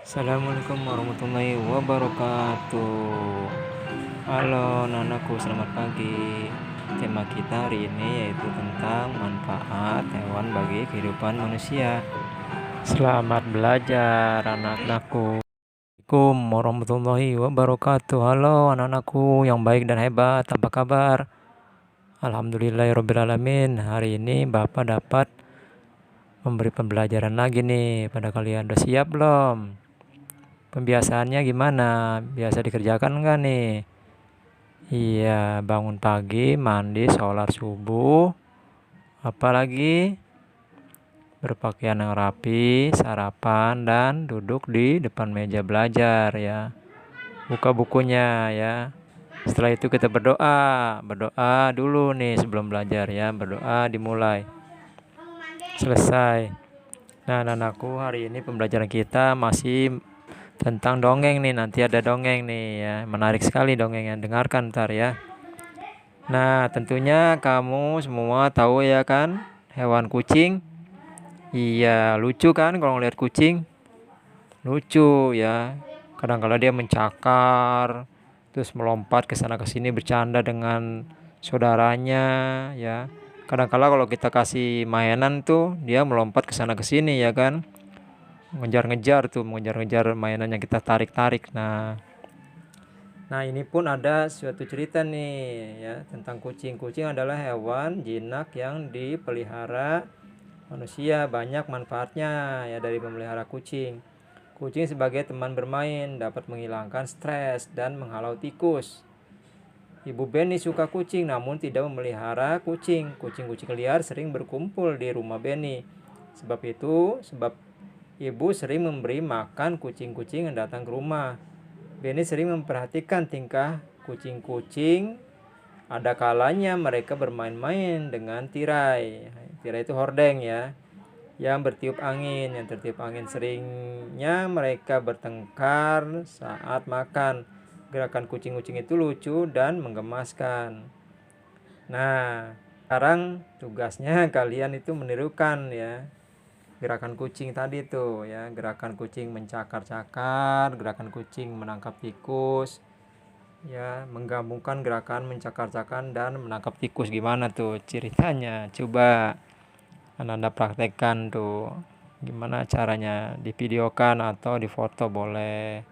Assalamualaikum warahmatullahi wabarakatuh. Halo nanaku, selamat pagi. Tema kita hari ini yaitu tentang manfaat hewan bagi kehidupan manusia. Selamat belajar anak-anakku. Assalamualaikum warahmatullahi wabarakatuh. Halo anak-anakku yang baik dan hebat, apa kabar? Alhamdulillahirrabbilalamin. Hari ini Bapak dapat memberi pembelajaran lagi nih pada kalian. Udah siap belum? Pembiasaannya gimana? Biasa dikerjakan nggak nih? Iya, bangun pagi, mandi, sholat subuh. Apalagi berpakaian yang rapi, sarapan, dan duduk di depan meja belajar ya. Buka bukunya ya. Setelah itu kita berdoa. Berdoa dulu nih sebelum belajar ya. Berdoa dimulai. Selesai. Nah, anakku, hari ini pembelajaran kita masih tentang dongeng nih. Nanti ada dongeng nih ya, menarik sekali dongengnya, dengarkan ntar ya. Nah, tentunya kamu semua tahu ya kan hewan kucing. Iya, lucu kan kalau ngeliat kucing. Lucu ya. Kadang-kadang dia mencakar, terus melompat ke sana ke sini bercanda dengan saudaranya ya. Kadang-kadang kalau kita kasih mainan tuh dia melompat ke sana ke sini ya kan. Ngejar-ngejar tuh, mengejar-ngejar mainan yang kita tarik-tarik. Nah, ini pun ada suatu cerita nih ya tentang kucing. Kucing adalah hewan jinak yang dipelihara manusia. Banyak manfaatnya ya dari memelihara kucing. Kucing sebagai teman bermain dapat menghilangkan stres dan menghalau tikus. Ibu Benny suka kucing namun tidak memelihara kucing. Kucing-kucing liar sering berkumpul di rumah Benny. Sebab ibu sering memberi makan kucing-kucing yang datang ke rumah. Benny sering memperhatikan tingkah kucing-kucing. Ada kalanya mereka bermain-main dengan tirai. Tirai itu hordeng ya, yang bertiup angin. Yang tertiup angin seringnya mereka bertengkar saat makan. Gerakan kucing-kucing itu lucu dan menggemaskan. Nah, sekarang tugasnya kalian itu menirukan ya gerakan kucing tadi tuh ya. Gerakan kucing mencakar-cakar, gerakan kucing menangkap tikus ya, menggabungkan gerakan mencakar-cakar dan menangkap tikus. Gimana tuh ceritanya? Coba Anda praktekkan tuh. Gimana caranya? Divideokan atau difoto boleh.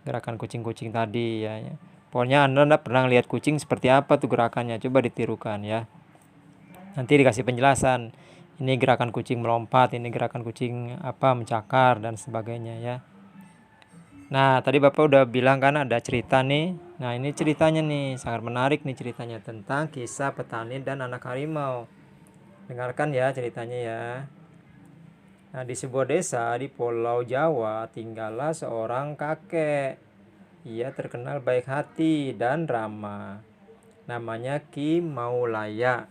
Gerakan kucing-kucing tadi ya. Pokoknya Anda pernah lihat kucing seperti apa tuh gerakannya. Coba ditirukan ya. Nanti dikasih penjelasan. Ini gerakan kucing melompat, ini gerakan kucing mencakar dan sebagainya ya. Nah, tadi Bapak udah bilang kan ada cerita nih. Nah, ini ceritanya nih, sangat menarik nih ceritanya tentang kisah petani dan anak harimau. Dengarkan ya ceritanya ya. Nah, di sebuah desa di Pulau Jawa tinggallah seorang kakek. Ia terkenal baik hati dan ramah. Namanya Ki Maulaya.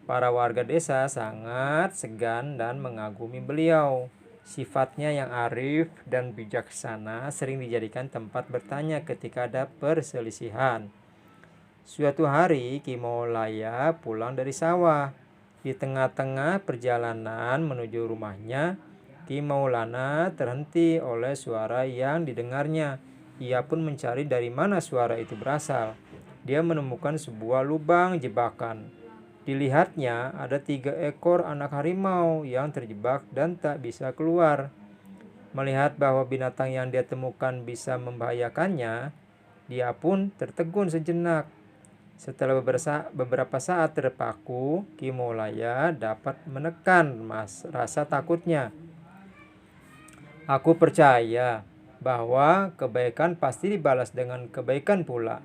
Para warga desa sangat segan dan mengagumi beliau. Sifatnya yang arif dan bijaksana sering dijadikan tempat bertanya ketika ada perselisihan. Suatu hari Ki Maulaya pulang dari sawah. Di tengah-tengah perjalanan menuju rumahnya, Ki Maulana terhenti oleh suara yang didengarnya. Ia pun mencari dari mana suara itu berasal. Dia menemukan sebuah lubang jebakan. Dilihatnya ada 3 ekor anak harimau yang terjebak dan tak bisa keluar. Melihat bahwa binatang yang dia temukan bisa membahayakannya, dia pun tertegun sejenak. Setelah beberapa saat terpaku, Ki Maulaya dapat menekan rasa takutnya. Aku percaya bahwa kebaikan pasti dibalas dengan kebaikan pula.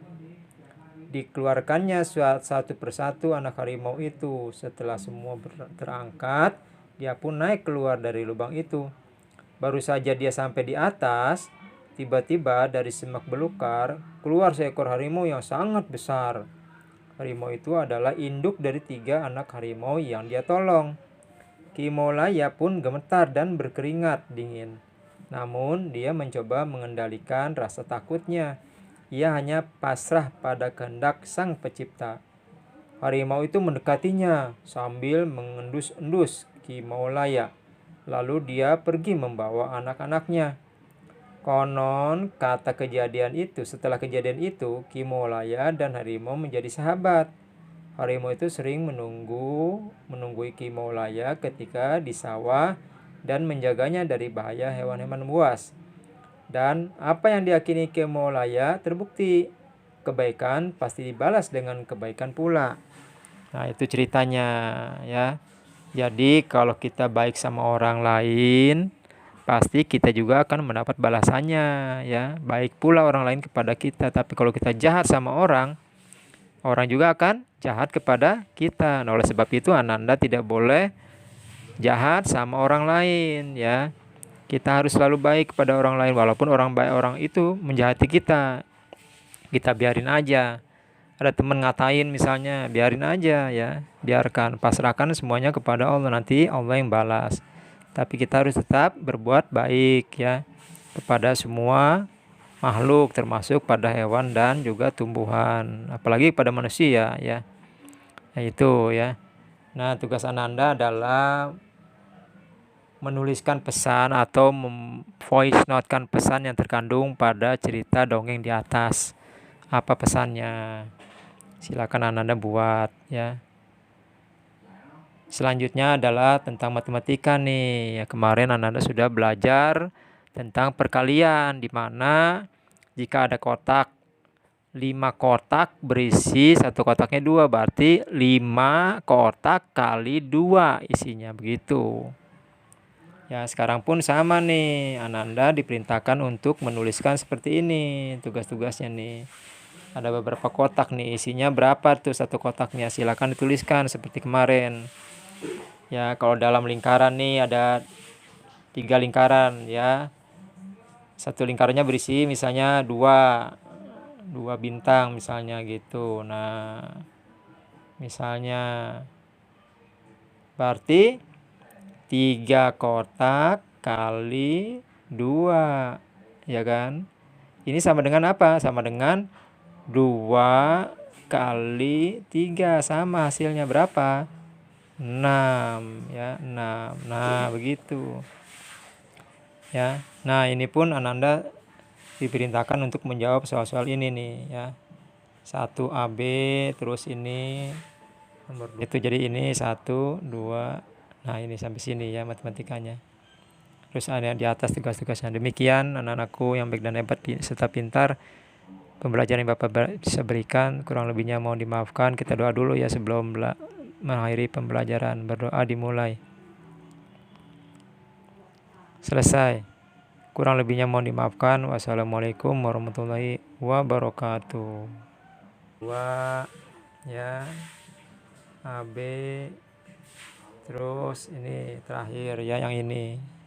Dikeluarkannya satu persatu anak harimau itu. Setelah semua terangkat, dia pun naik keluar dari lubang itu. Baru saja dia sampai di atas, tiba-tiba dari semak belukar keluar seekor harimau yang sangat besar. Harimau itu adalah induk dari 3 anak harimau yang dia tolong. Ki Maulaya pun gemetar dan berkeringat dingin. Namun dia mencoba mengendalikan rasa takutnya. Ia hanya pasrah pada kehendak Sang Pencipta. Harimau itu mendekatinya sambil mengendus-endus Ki Maulaya. Lalu dia pergi membawa anak-anaknya. Konon kata kejadian itu, setelah kejadian itu, Kimolaya dan harimau menjadi sahabat. Harimau itu sering menunggui Kimolaya ketika di sawah dan menjaganya dari bahaya hewan-hewan buas. Dan apa yang diyakini Kimolaya terbukti. Kebaikan pasti dibalas dengan kebaikan pula. Nah, itu ceritanya ya. Jadi kalau kita baik sama orang lain, pasti kita juga akan mendapat balasannya ya. Baik pula orang lain kepada kita. Tapi kalau kita jahat sama orang, orang juga akan jahat kepada kita. Nah, oleh sebab itu Ananda tidak boleh jahat sama orang lain ya. Kita harus selalu baik kepada orang lain walaupun orang baik orang itu menjahati kita. Kita biarin aja. Ada teman ngatain misalnya, biarin aja ya. Biarkan, pasrahkan semuanya kepada Allah, nanti Allah yang balas. Tapi kita harus tetap berbuat baik ya kepada semua makhluk termasuk pada hewan dan juga tumbuhan, apalagi pada manusia ya. Nah, itu ya. Nah, tugas Ananda adalah menuliskan pesan atau voice notekan pesan yang terkandung pada cerita dongeng di atas. Apa pesannya? Silakan Ananda buat ya. Selanjutnya adalah tentang matematika nih. Ya, kemarin Ananda sudah belajar tentang perkalian, di mana jika ada kotak 5 kotak berisi satu kotaknya 2, berarti 5 kotak kali 2 isinya, begitu. Ya, sekarang pun sama nih. Ananda diperintahkan untuk menuliskan seperti ini tugas-tugasnya nih. Ada beberapa kotak nih, isinya berapa tuh satu kotaknya, silakan dituliskan seperti kemarin. Ya, kalau dalam lingkaran nih ada 3 lingkaran ya. Satu lingkarannya berisi misalnya 2 bintang misalnya gitu. Nah, misalnya berarti 3 kotak kali 2 ya kan. Ini sama dengan apa? Sama dengan 2 kali 3, sama hasilnya berapa? 6 ya, 6. Nah, begitu. Ya. Nah, ini pun Ananda diperintahkan untuk menjawab soal-soal ini nih ya. 1 AB, terus ini nomor 2. Itu jadi ini 1 2. Nah, ini sampai sini ya matematikanya. Terus ada di atas tugas-tugasnya. Demikian anak-anakku yang baik dan hebat serta pintar. Pembelajaran yang Bapak bisa berikan, kurang lebihnya mohon dimaafkan. Kita doa dulu ya sebelum mengakhiri pembelajaran. Berdoa dimulai. Selesai. Kurang lebihnya mohon dimaafkan. Wassalamualaikum warahmatullahi wabarakatuh. 2 ya. AB, terus ini terakhir ya yang ini.